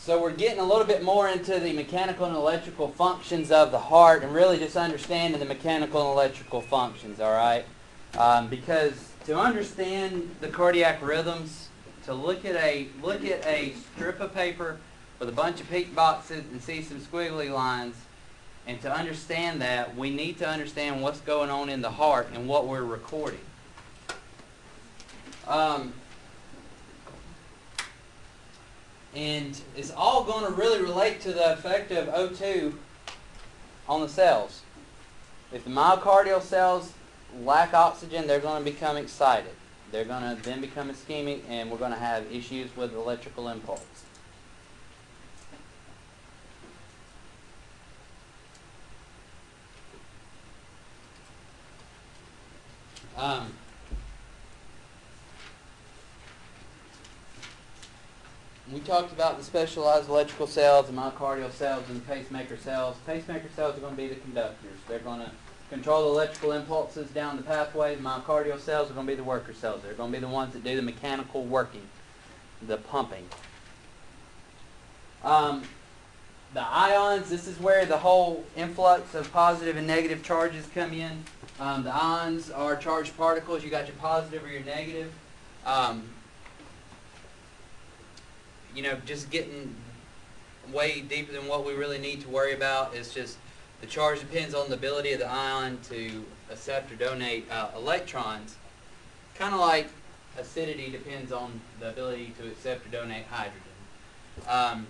So we're getting a little bit more into the mechanical and electrical functions of the heart, and really just understanding the mechanical and electrical functions, all right? Because to understand the cardiac rhythms, to look at a strip of paper with a bunch of peak boxes and see some squiggly lines, and to understand that, we need to understand what's going on in the heart and what we're recording. And it's all going to really relate to the effect of O2 on the cells. If the myocardial cells lack oxygen, they're going to become excited. They're going to then become ischemic, and we're going to have issues with electrical impulse. We talked about the specialized electrical cells, the myocardial cells, and the pacemaker cells. Pacemaker cells are going to be the conductors. They're going to control the electrical impulses down the pathway. The myocardial cells are going to be the worker cells. They're going to be the ones that do the mechanical working, the pumping. The ions, this is where the whole influx of positive and negative charges come in. The ions are charged particles. You got your positive or your negative. Just getting way deeper than what we really need to worry about. It's just the charge depends on the ability of the ion to accept or donate electrons. Kind of like acidity depends on the ability to accept or donate hydrogen.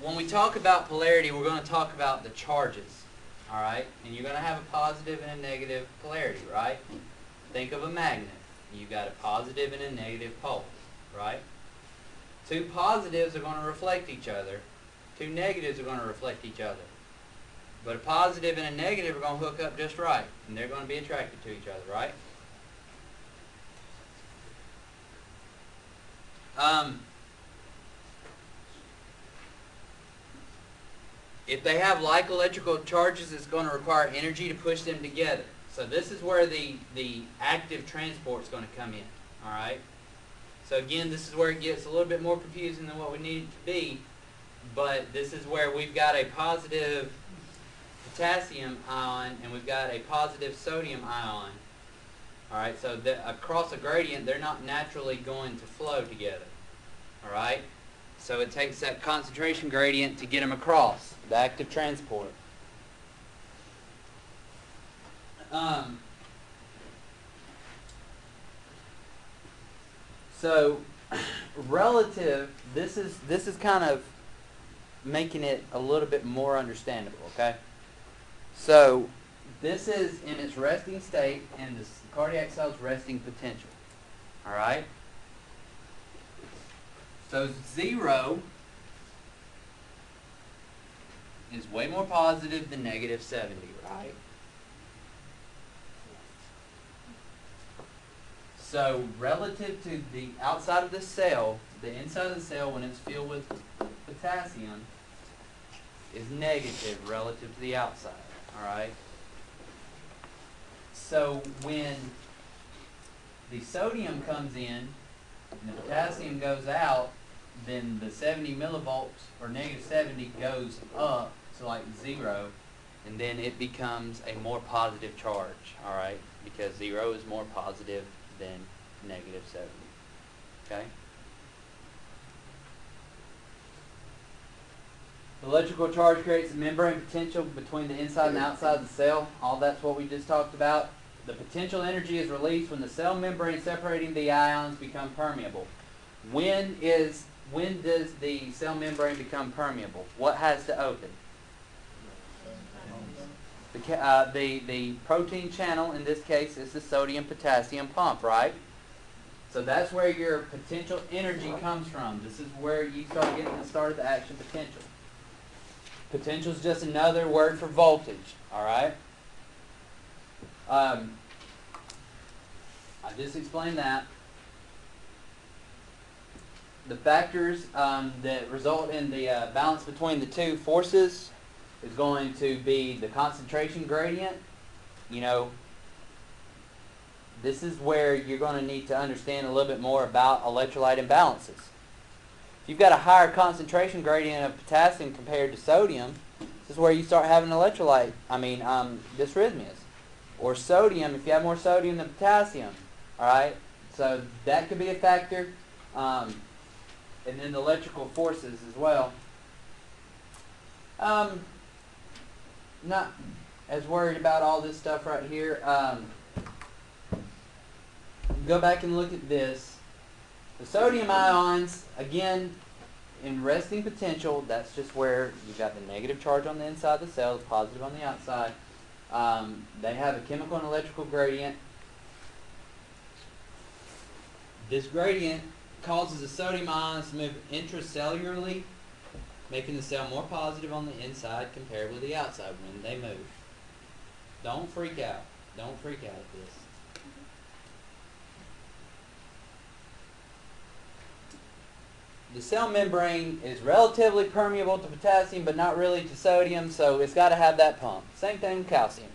When we talk about polarity, we're going to talk about the charges, all right? And you're going to have a positive and a negative polarity, right? Think of a magnet. You've got a positive and a negative pole, right? Two positives are going to reflect each other. Two negatives are going to reflect each other. But a positive and a negative are going to hook up just right, and they're going to be attracted to each other, right? If they have like electrical charges, it's going to require energy to push them together. So this is where the active transport is going to come in, all right? So again, this is where it gets a little bit more confusing than what we need it to be, but this is where we've got a positive potassium ion and we've got a positive sodium ion, all right? So across a gradient, they're not naturally going to flow together, all right? So it takes that concentration gradient to get them across, the active transport. So relative, this is kind of making it a little bit more understandable, okay? So this is in its resting state and the cardiac cell's resting potential, all right? So 0 is way more positive than negative 70, right? So relative to the outside of the cell, the inside of the cell, when it's filled with potassium, is negative relative to the outside, all right? So when the sodium comes in and the potassium goes out, then the 70 millivolts, or negative 70, goes up to like 0, and then it becomes a more positive charge, all right? Because 0 is more positive than negative 70, okay? The electrical charge creates a membrane potential between the inside and outside of the cell. All that's what we just talked about. The potential energy is released when the cell membrane separating the ions become permeable. When does the cell membrane become permeable? What has to open? The protein channel, in this case, is the sodium-potassium pump, right? So that's where your potential energy comes from. This is where you start getting the start of the action potential. Potential is just another word for voltage, all right? I just explained that. The factors that result in the balance between the two forces is going to be the concentration gradient. You know, this is where you're going to need to understand a little bit more about electrolyte imbalances. If you've got a higher concentration gradient of potassium compared to sodium, this is where you start having dysrhythmias. Or sodium, if you have more sodium than potassium. Alright? So that could be a factor. And then the electrical forces as well. Not as worried about all this stuff right here. Go back and look at this. The sodium ions, again, in resting potential, that's just where you've got the negative charge on the inside of the cell, the positive on the outside. They have a chemical and electrical gradient. This gradient causes the sodium ions to move intracellularly, making the cell more positive on the inside compared with the outside when they move. Don't freak out. Don't freak out at this. The cell membrane is relatively permeable to potassium, but not really to sodium, so it's got to have that pump. Same thing with calcium.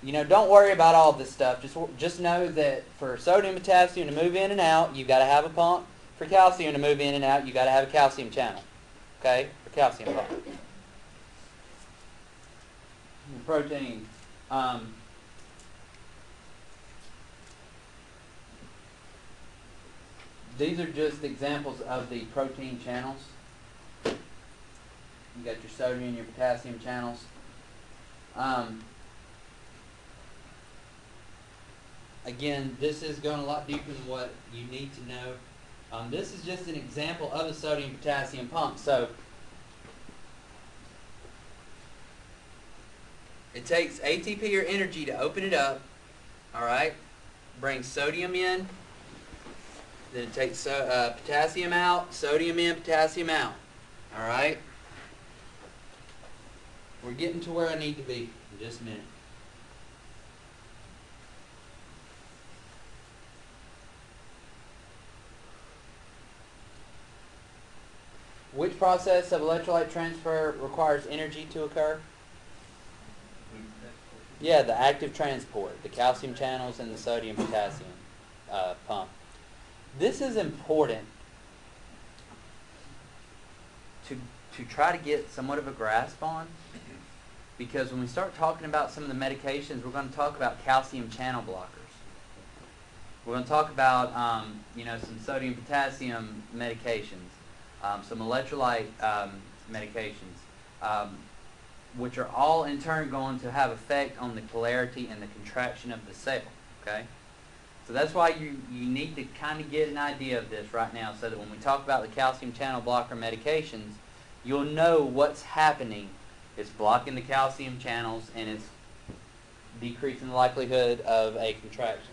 You know, don't worry about all this stuff. Just know that for sodium and potassium to move in and out, you've got to have a pump. For calcium to move in and out, you've got to have a calcium channel. Okay? For calcium pump. Protein. These are just examples of the protein channels. You got your sodium and your potassium channels. Again, this is going a lot deeper than what you need to know. This is just an example of a sodium-potassium pump. So it takes ATP or energy to open it up. All right, brings sodium in. Then it takes potassium out, sodium in, potassium out. All right. We're getting to where I need to be in just a minute. Which process of electrolyte transfer requires energy to occur? Yeah, the active transport, the calcium channels and the sodium-potassium pump. This is important to try to get somewhat of a grasp on, because when we start talking about some of the medications, we're going to talk about calcium channel blockers. We're going to talk about some sodium-potassium medications, some electrolyte medications, which are all in turn going to have effect on the polarity and the contraction of the cell. Okay? So that's why you need to kind of get an idea of this right now, so that when we talk about the calcium channel blocker medications, you'll know what's happening. It's blocking the calcium channels and it's decreasing the likelihood of a contraction.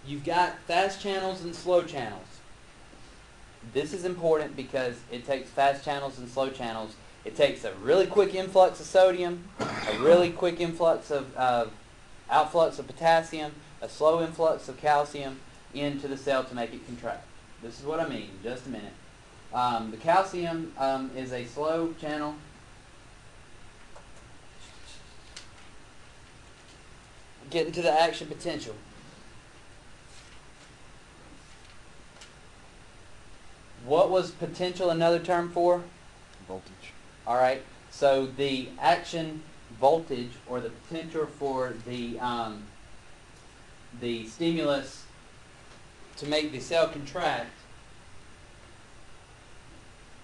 You've got fast channels and slow channels. This is important because it takes fast channels and slow channels. It takes a really quick influx of sodium, a really quick influx of outflux of potassium, a slow influx of calcium into the cell to make it contract. This is what I mean in just a minute. The calcium is a slow channel. Getting to the action potential. What was potential another term for? Voltage. All right. So the action voltage, or the potential for the stimulus to make the cell contract,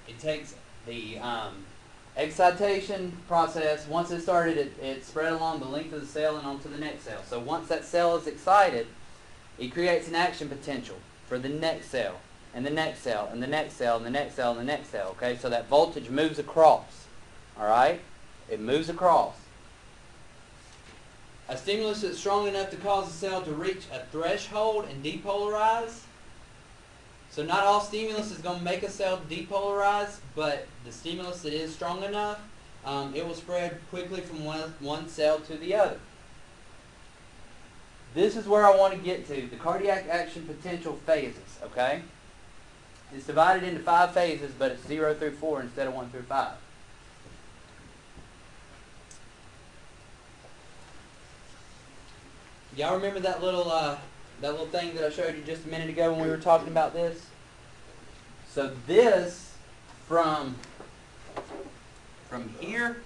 it takes the excitation process. Once it started, it spread along the length of the cell and onto the next cell. So once that cell is excited, it creates an action potential for the next cell, and the next cell, and the next cell, and the next cell, and the next cell. Okay, so that voltage moves across. All right, it moves across. A stimulus that's strong enough to cause the cell to reach a threshold and depolarize. So not all stimulus is going to make a cell depolarize, but the stimulus that is strong enough, it will spread quickly from one cell to the other. This is where I want to get to, the cardiac action potential phases, okay? It's divided into 5 phases, but it's 0 through 4 instead of 1 through 5. Y'all remember that little thing that I showed you just a minute ago when we were talking about this? So this from here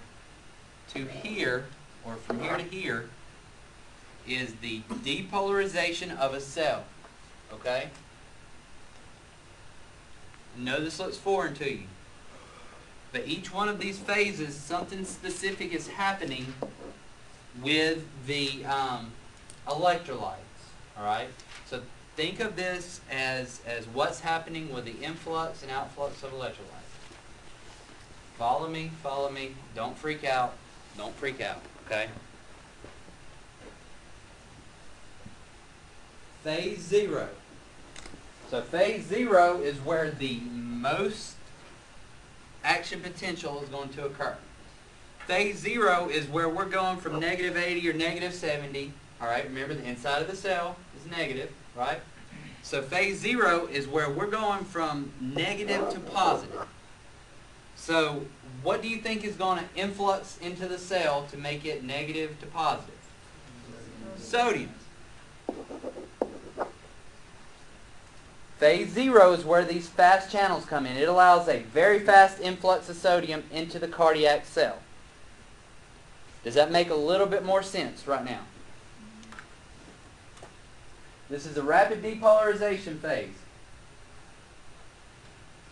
to here, or from here to here, is the depolarization of a cell. Okay? I know this looks foreign to you, but each one of these phases, something specific is happening with the electrolytes. Alright? So think of this as what's happening with the influx and outflux of electrolytes. Follow me, follow me. Don't freak out. Don't freak out, okay? Phase 0. So phase 0 is where the most action potential is going to occur. Phase 0 is where we're going from negative 80 or negative 70. Alright, remember the inside of the cell is negative, right? So phase 0 is where we're going from negative to positive. So what do you think is going to influx into the cell to make it negative to positive? Sodium. Phase 0 is where these fast channels come in. It allows a very fast influx of sodium into the cardiac cell. Does that make a little bit more sense right now? This is a rapid depolarization phase.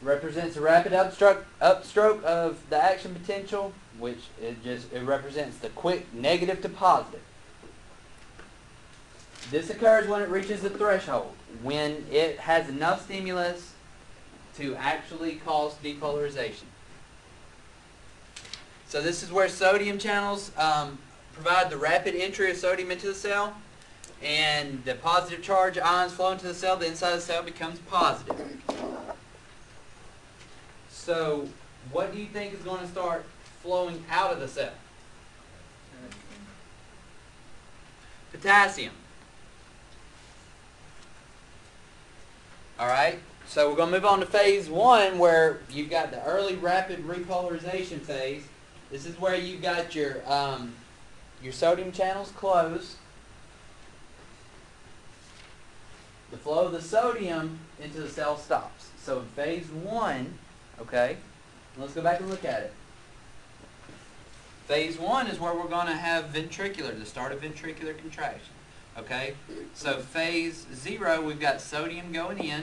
Represents a rapid upstroke of the action potential, which it represents the quick negative to positive. This occurs when it reaches the threshold, when it has enough stimulus to actually cause depolarization. So this is where sodium channels provide the rapid entry of sodium into the cell, and the positive charge ions flow into the cell. The inside of the cell becomes positive. So what do you think is going to start flowing out of the cell? Potassium. Alright, so we're going to move on to phase 1, where you've got the early rapid repolarization phase. This is where you've got your sodium channels closed. The flow of the sodium into the cell stops. So in phase 1, okay, let's go back and look at it. Phase 1 is where we're going to have ventricular, the start of ventricular contraction. Okay, so phase 0, we've got sodium going in,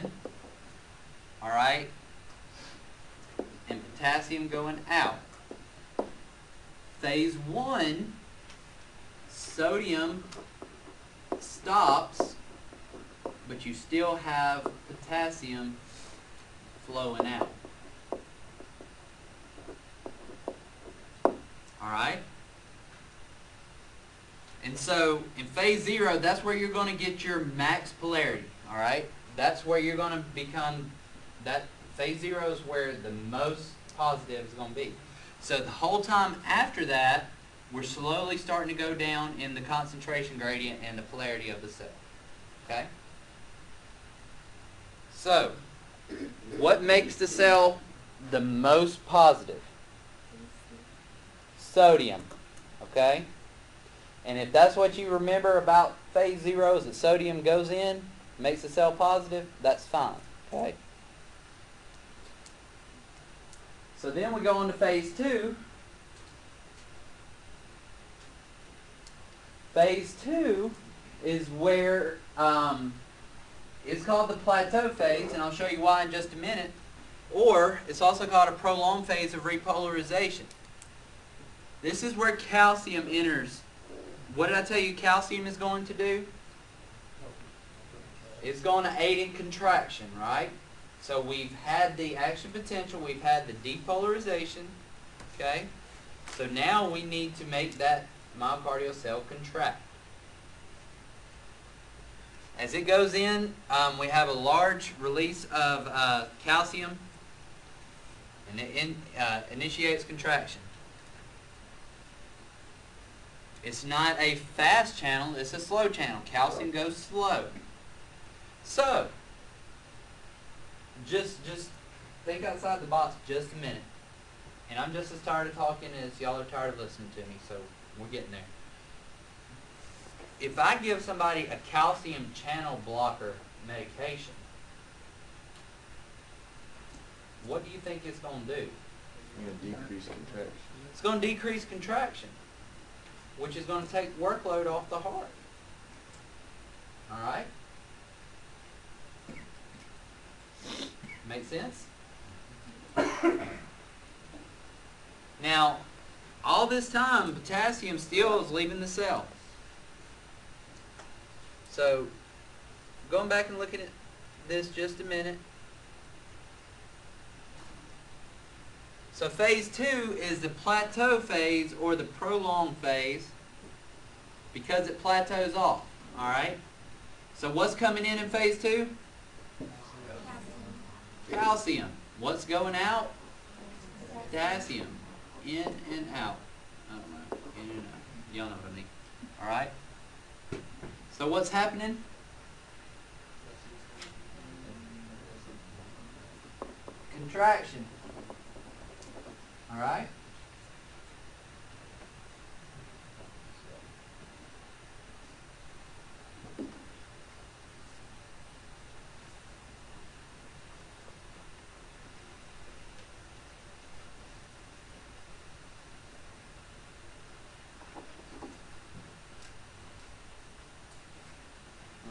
alright, and potassium going out. Phase 1, sodium stops, but you still have potassium flowing out. Alright? And so, in phase 0, that's where you're going to get your max polarity. Alright? That's where you're going to become, phase 0 is where the most positive is going to be. So the whole time after that, we're slowly starting to go down in the concentration gradient and the polarity of the cell. Okay? So, what makes the cell the most positive? Sodium. Okay? And if that's what you remember about phase 0 is that sodium goes in, makes the cell positive, that's fine. Okay? So then we go on to phase 2. Phase 2 is where it's called the plateau phase, and I'll show you why in just a minute. Or it's also called a prolonged phase of repolarization. This is where calcium enters. What did I tell you calcium is going to do? It's going to aid in contraction, right? So we've had the action potential, we've had the depolarization, okay? So now we need to make that myocardial cell contract. As it goes in, we have a large release of calcium, and it initiates contraction. It's not a fast channel, it's a slow channel. Calcium goes slow. So, just think outside the box just a minute. And I'm just as tired of talking as y'all are tired of listening to me, so we're getting there. if I give somebody a calcium channel blocker medication, what do you think it's going to do? You're going to decrease contraction. It's going to decrease contraction, which is going to take workload off the heart. All right? Make sense? Now, all this time, potassium still is leaving the cell. So, going back and looking at this just a minute. So phase 2 is the plateau phase or the prolonged phase because it plateaus off. Alright? So what's coming in phase 2? Calcium. What's going out? Potassium. In and out. I don't know. In and out. Y'all know what I mean. Alright? So what's happening? Contraction. Alright?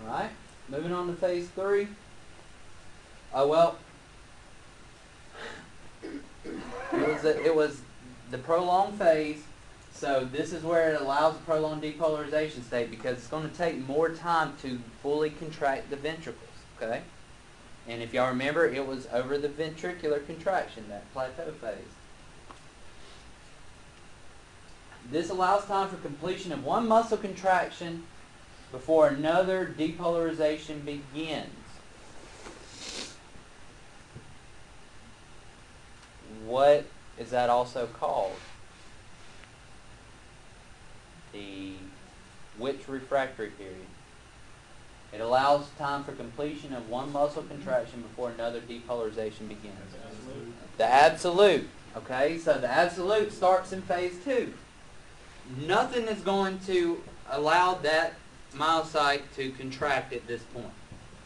Alright, moving on to phase 3. Oh well, it was the prolonged phase, so this is where it allows the prolonged depolarization state because it's going to take more time to fully contract the ventricles, okay? And if y'all remember, it was over the ventricular contraction, that plateau phase. This allows time for completion of one muscle contraction before another depolarization begins. What is that also called? The which refractory period? It allows time for completion of one muscle contraction before another depolarization begins. The absolute. Okay, so the absolute starts in phase 2. Nothing is going to allow that myocyte to contract at this point.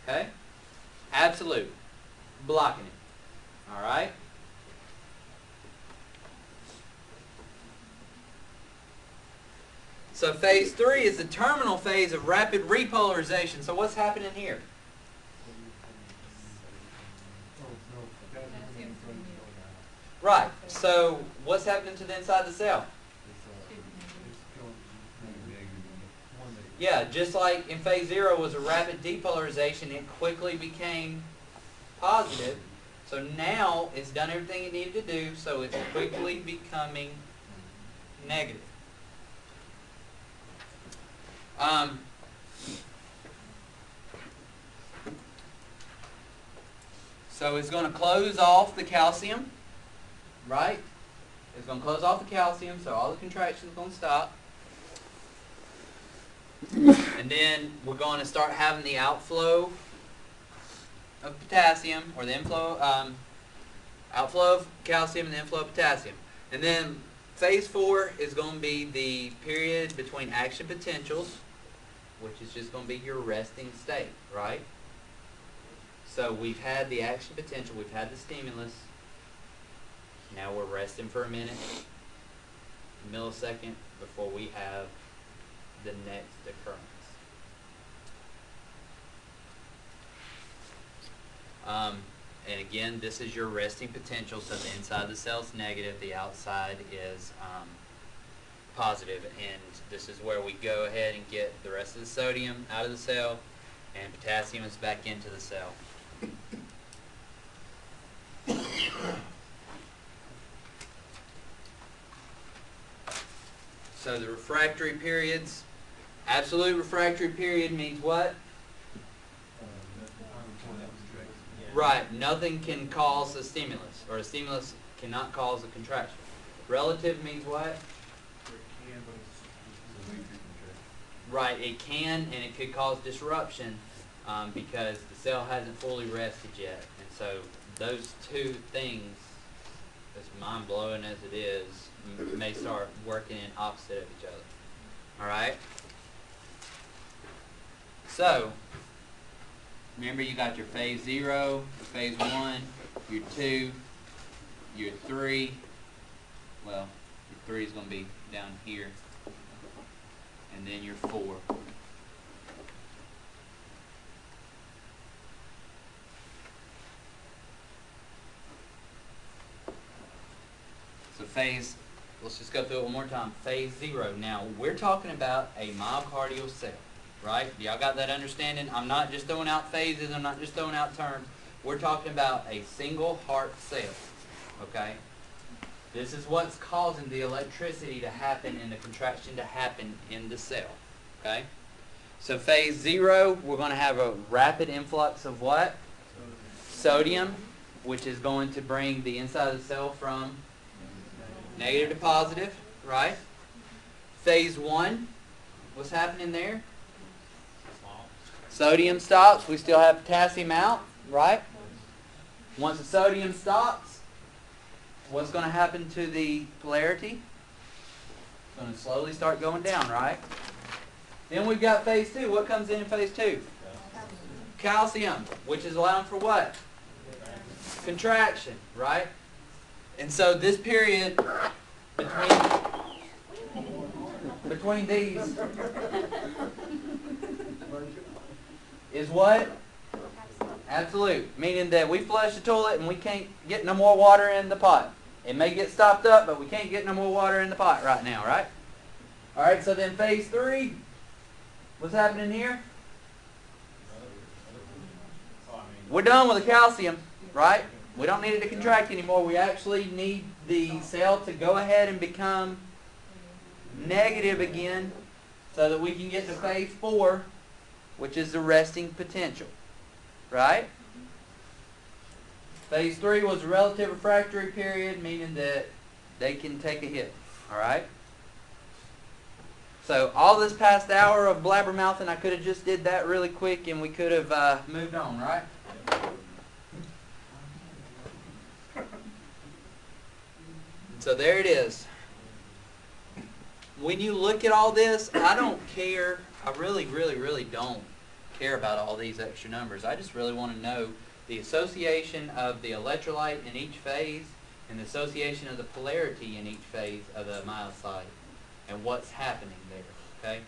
Okay? Absolute. Blocking it. Alright? So phase 3 is the terminal phase of rapid repolarization. So what's happening here? Right. So what's happening to the inside of the cell? Yeah, just like in phase 0 was a rapid depolarization, it quickly became positive. So now it's done everything it needed to do, so it's quickly becoming negative. So it's going to close off the calcium, right? It's going to close off the calcium, so all the contraction is going to stop. And then we're going to start having the outflow of potassium, or the inflow, outflow of calcium and the inflow of potassium. And then phase 4 is going to be the period between action potentials, which is just going to be your resting state, right? So we've had the action potential, we've had the stimulus. Now we're resting for a minute, millisecond, before we have the next occurrence. And again, this is your resting potential, so the inside of the cell is negative, the outside is positive, and this is where we go ahead and get the rest of the sodium out of the cell, and potassium is back into the cell. So the refractory periods, absolute refractory period means what? Right, nothing can cause a stimulus, or a stimulus cannot cause a contraction. Relative means what? Right, it can, and it could cause disruption because the cell hasn't fully rested yet. And so those two things, as mind-blowing as it is, may start working in opposite of each other. Alright? So, remember you got your phase 0, your phase 1, your 2, your 3. Well, your 3 is going to be down here. And then your 4. So phase, let's just go through it one more time. Phase 0. Now, we're talking about a myocardial cell, right? Y'all got that understanding? I'm not just throwing out phases. I'm not just throwing out terms. We're talking about a single heart cell, okay? This is what's causing the electricity to happen and the contraction to happen in the cell, okay? So phase 0, we're going to have a rapid influx of what? Sodium, which is going to bring the inside of the cell from negative to positive, right? Phase 1, what's happening there? Sodium stops. We still have potassium out, right? Once the sodium stops, what's going to happen to the polarity? It's going to slowly start going down, right? Then we've got phase 2. What comes in phase 2? Calcium, which is allowing for what? Contraction, right? And so this period between these is what? Absolute. Meaning that we flush the toilet and we can't get no more water in the pot. It may get stopped up, but we can't get no more water in the pot right now, right? Alright, so then phase 3, what's happening here? We're done with the calcium, right? We don't need it to contract anymore. We actually need the cell to go ahead and become negative again so that we can get to phase 4, which is the resting potential. Right? Phase 3 was a relative refractory period, meaning that they can take a hit. Alright? So all this past hour of blabbermouthing, I could have just did that really quick and we could have moved on, right? So there it is. When you look at all this, I don't care. I really, really, really don't care about all these extra numbers. I just really want to know the association of the electrolyte in each phase and the association of the polarity in each phase of the myocyte and what's happening there. Okay?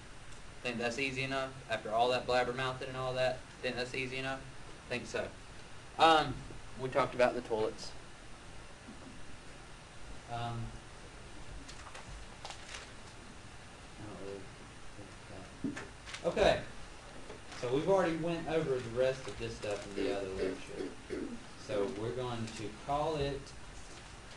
Think that's easy enough? After all that blabbermouthing and all that, think that's easy enough? Think so. We talked about the toilets. Okay, so we've already went over the rest of this stuff in the other lecture. So we're going to call it